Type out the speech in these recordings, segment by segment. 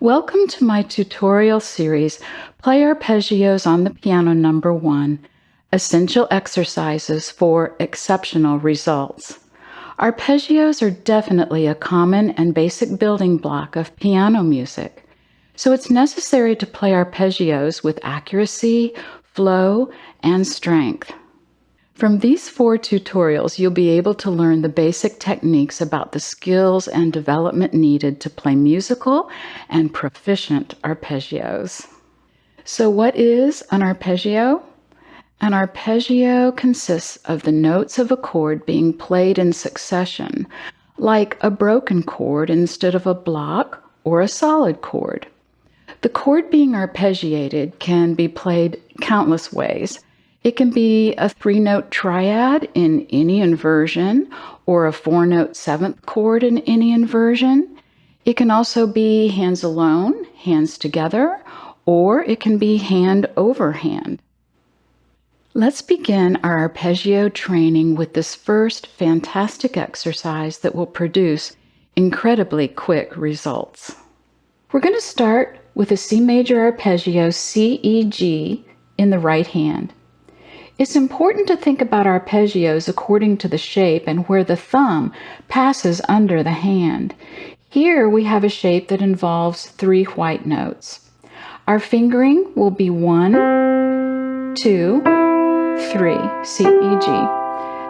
Welcome to my tutorial series, Play Arpeggios on the Piano Number 1, Essential Exercises for Exceptional Results. Arpeggios are definitely a common and basic building block of piano music, so it's necessary to play arpeggios with accuracy, flow, and strength. From these 4 tutorials, you'll be able to learn the basic techniques about the skills and development needed to play musical and proficient arpeggios. So what is an arpeggio? An arpeggio consists of the notes of a chord being played in succession, like a broken chord instead of a block or a solid chord. The chord being arpeggiated can be played countless ways. It can be a 3-note triad in any inversion or a 4-note 7th chord in any inversion. It can also be hands alone, hands together, or it can be hand over hand. Let's begin our arpeggio training with this first fantastic exercise that will produce incredibly quick results. We're going to start with a C major arpeggio C-E-G in the right hand. It's important to think about arpeggios according to the shape and where the thumb passes under the hand. Here we have a shape that involves 3 white notes. Our fingering will be 1, 2, 3, C, E, G.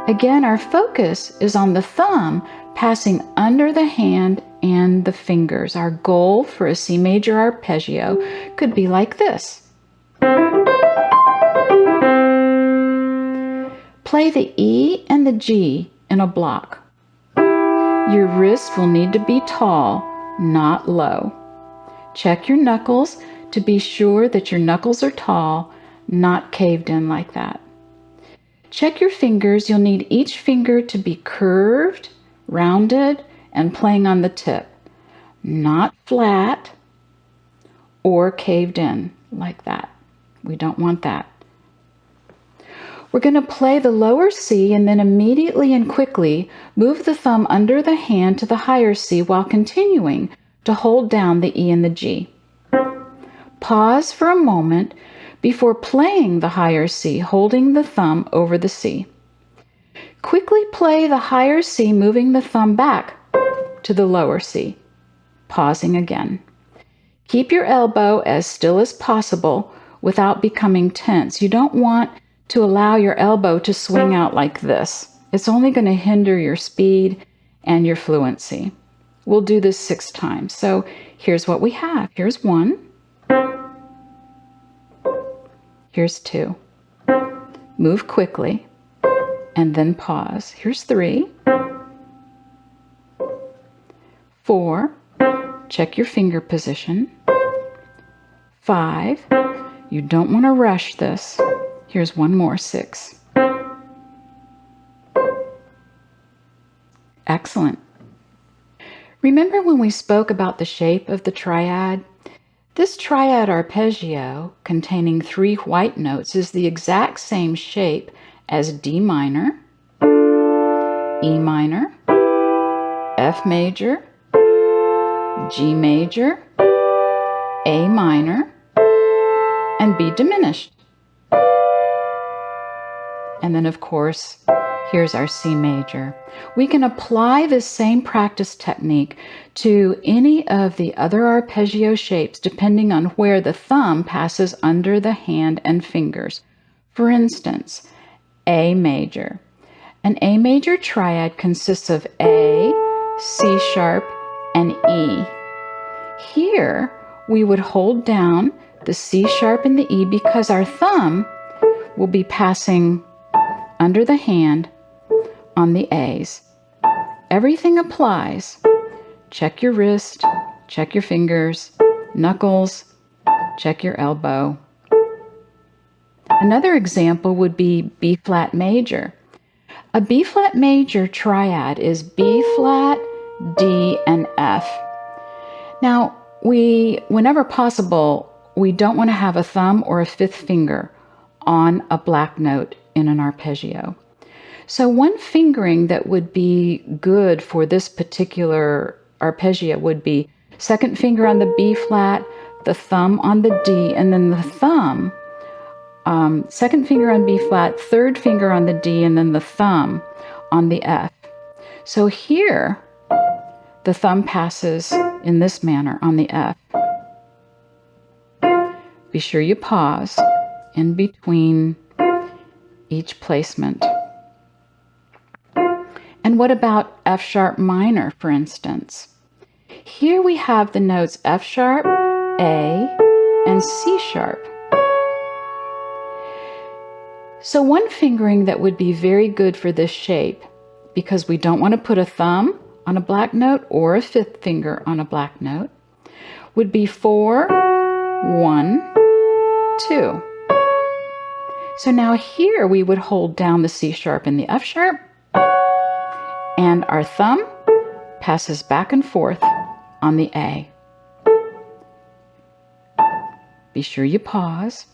Again, our focus is on the thumb passing under the hand and the fingers. Our goal for a C major arpeggio could be like this. Play the E and the G in a block. Your wrist will need to be tall, not low. Check your knuckles to be sure that your knuckles are tall, not caved in like that. Check your fingers. You'll need each finger to be curved, rounded, and playing on the tip, not flat or caved in like that. We don't want that. We're going to play the lower C and then immediately and quickly move the thumb under the hand to the higher C while continuing to hold down the E and the G. Pause for a moment before playing the higher C, holding the thumb over the C. Quickly play the higher C, moving the thumb back to the lower C, pausing again. Keep your elbow as still as possible without becoming tense. You don't want to allow your elbow to swing out like this. It's only going to hinder your speed and your fluency. We'll do this 6 times. So here's what we have. Here's 1. Here's 2. Move quickly and then pause. Here's 3. 4. Check your finger position. 5. You don't want to rush this. Here's 1 more, 6. Excellent. Remember when we spoke about the shape of the triad? This triad arpeggio, containing 3 white notes, is the exact same shape as D minor, E minor, F major, G major, A minor, and B diminished. And then, of course, here's our C major. We can apply this same practice technique to any of the other arpeggio shapes depending on where the thumb passes under the hand and fingers. For instance, A major. An A major triad consists of A, C sharp, and E. Here, we would hold down the C sharp and the E because our thumb will be passing under the hand on the A's. Everything applies. Check your wrist, check your fingers, knuckles, check your elbow. Another example would be B flat major. A B flat major triad is B flat, D, and F. Now, whenever possible, we don't want to have a thumb or a 5th finger on a black note in an arpeggio. So one fingering that would be good for this particular arpeggio would be Second finger on the B flat, the thumb on the D, and then the thumb, second finger on B flat, third finger on the D, and then the thumb on the F. So here, the thumb passes in this manner on the F. Be sure you pause in between each placement. And what about F sharp minor, for instance? Here we have the notes F sharp, A, and C sharp. So one fingering that would be very good for this shape, because we don't want to put a thumb on a black note or a fifth finger on a black note, would be 4, 1, 2. So now here we would hold down the C sharp and the F sharp, and our thumb passes back and forth on the A. Be sure you pause.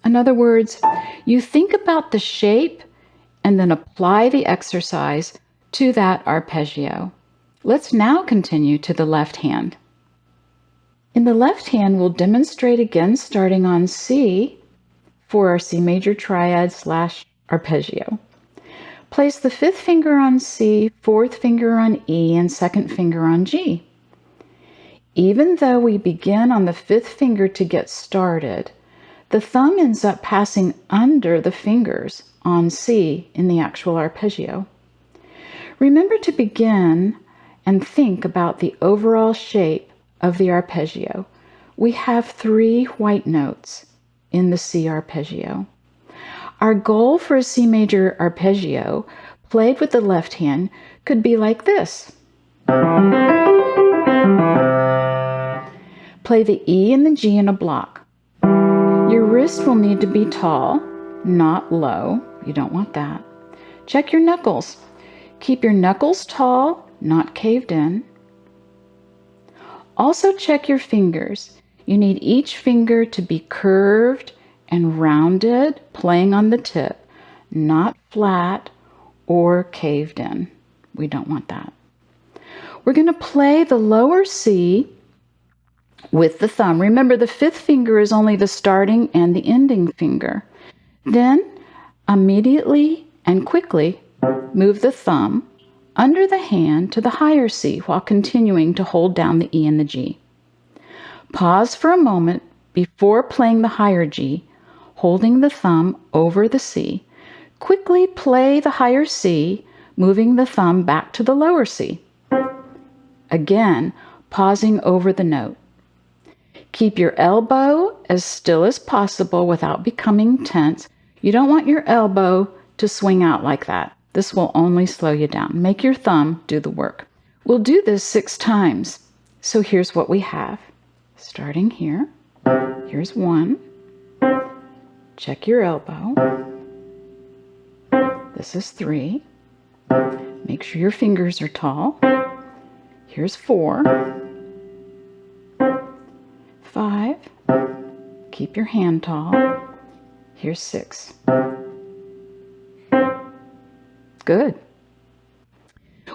In other words, you think about the shape and then apply the exercise to that arpeggio. Let's now continue to the left hand. In the left hand, we'll demonstrate again starting on C for our C major triad / arpeggio. Place the fifth finger on C, fourth finger on E, and second finger on G. Even though we begin on the fifth finger to get started, the thumb ends up passing under the fingers on C in the actual arpeggio. Remember to begin and think about the overall shape of the arpeggio. We have 3 white notes in the C arpeggio. Our goal for a C major arpeggio played with the left hand could be like this. Play the E and the G in a block. Your wrist will need to be tall, not low. You don't want that. Check your knuckles. Keep your knuckles tall, not caved in. Also check your fingers. You need each finger to be curved and rounded, playing on the tip, not flat or caved in. We don't want that. We're going to play the lower C with the thumb. Remember, the fifth finger is only the starting and the ending finger. Then, immediately and quickly, move the thumb under the hand to the higher C while continuing to hold down the E and the G. Pause for a moment before playing the higher G, holding the thumb over the C. Quickly play the higher C, moving the thumb back to the lower C. Again, pausing over the note. Keep your elbow as still as possible without becoming tense. You don't want your elbow to swing out like that. This will only slow you down. Make your thumb do the work. We'll do this 6 times. So here's what we have. Starting here, here's 1. Check your elbow. This is 3. Make sure your fingers are tall. Here's 4. 5. Keep your hand tall. Here's 6. Good.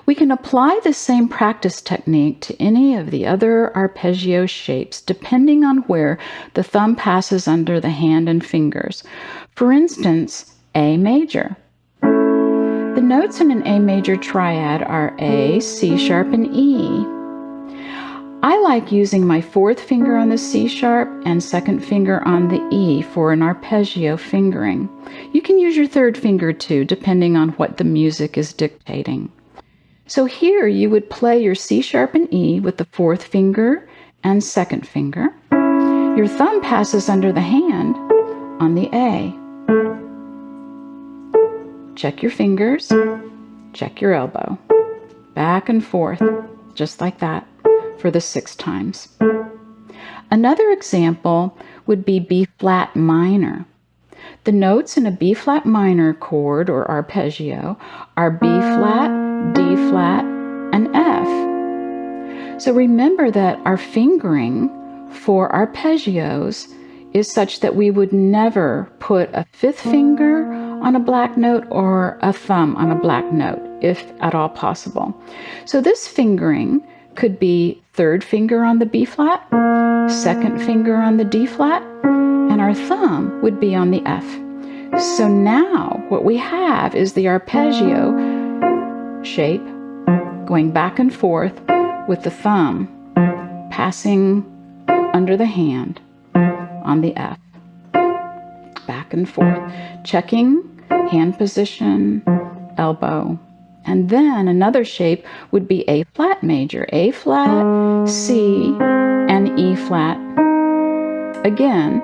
We can apply the same practice technique to any of the other arpeggio shapes depending on where the thumb passes under the hand and fingers. For instance, A major. The notes in an A major triad are A, C sharp, and E. I like using my fourth finger on the C sharp and second finger on the E for an arpeggio fingering. You can use your third finger too, depending on what the music is dictating. So here you would play your C sharp and E with the fourth finger and second finger. Your thumb passes under the hand on the A. Check your fingers, check your elbow. Back and forth, just like that, for the 6 times. Another example would be B flat minor. The notes in a B flat minor chord or arpeggio are B flat, D flat, and F. So remember that our fingering for arpeggios is such that we would never put a fifth finger on a black note or a thumb on a black note. if at all possible. So this fingering could be third finger on the B flat, second finger on the D flat, and our thumb would be on the F. So now what we have is the arpeggio shape going back and forth with the thumb passing under the hand on the F. Back and forth, checking hand position, elbow. And then another shape would be A flat major, A flat, C, and E flat. Again,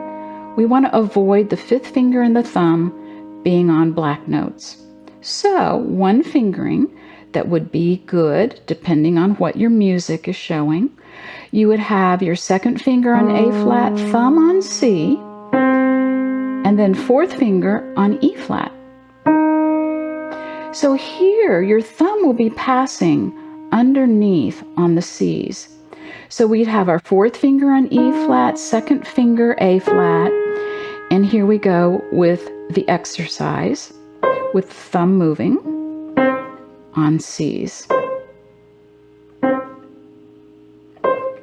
we want to avoid the fifth finger and the thumb being on black notes. So one fingering that would be good, depending on what your music is showing, you would have your second finger on A flat, thumb on C, and then fourth finger on E flat. So here, your thumb will be passing underneath on the C's. So we'd have our fourth finger on E flat, second finger A flat, and here we go with the exercise with the thumb moving on C's.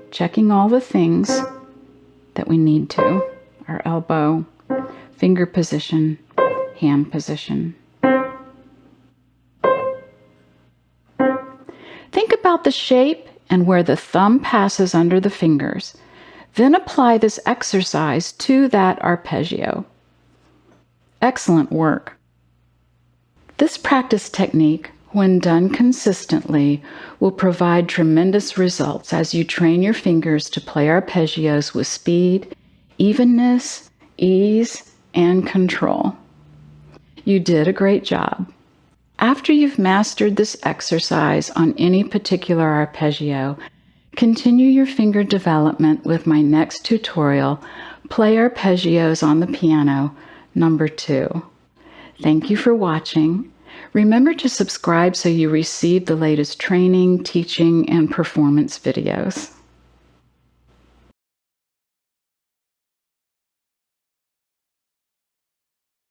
Checking all the things that we need to, our elbow, finger position, hand position. Think about the shape and where the thumb passes under the fingers. Then apply this exercise to that arpeggio. Excellent work. This practice technique, when done consistently, will provide tremendous results as you train your fingers to play arpeggios with speed, evenness, ease, and control. You did a great job. After you've mastered this exercise on any particular arpeggio, continue your finger development with my next tutorial, Play Arpeggios on the Piano, number 2. Thank you for watching. Remember to subscribe so you receive the latest training, teaching, and performance videos.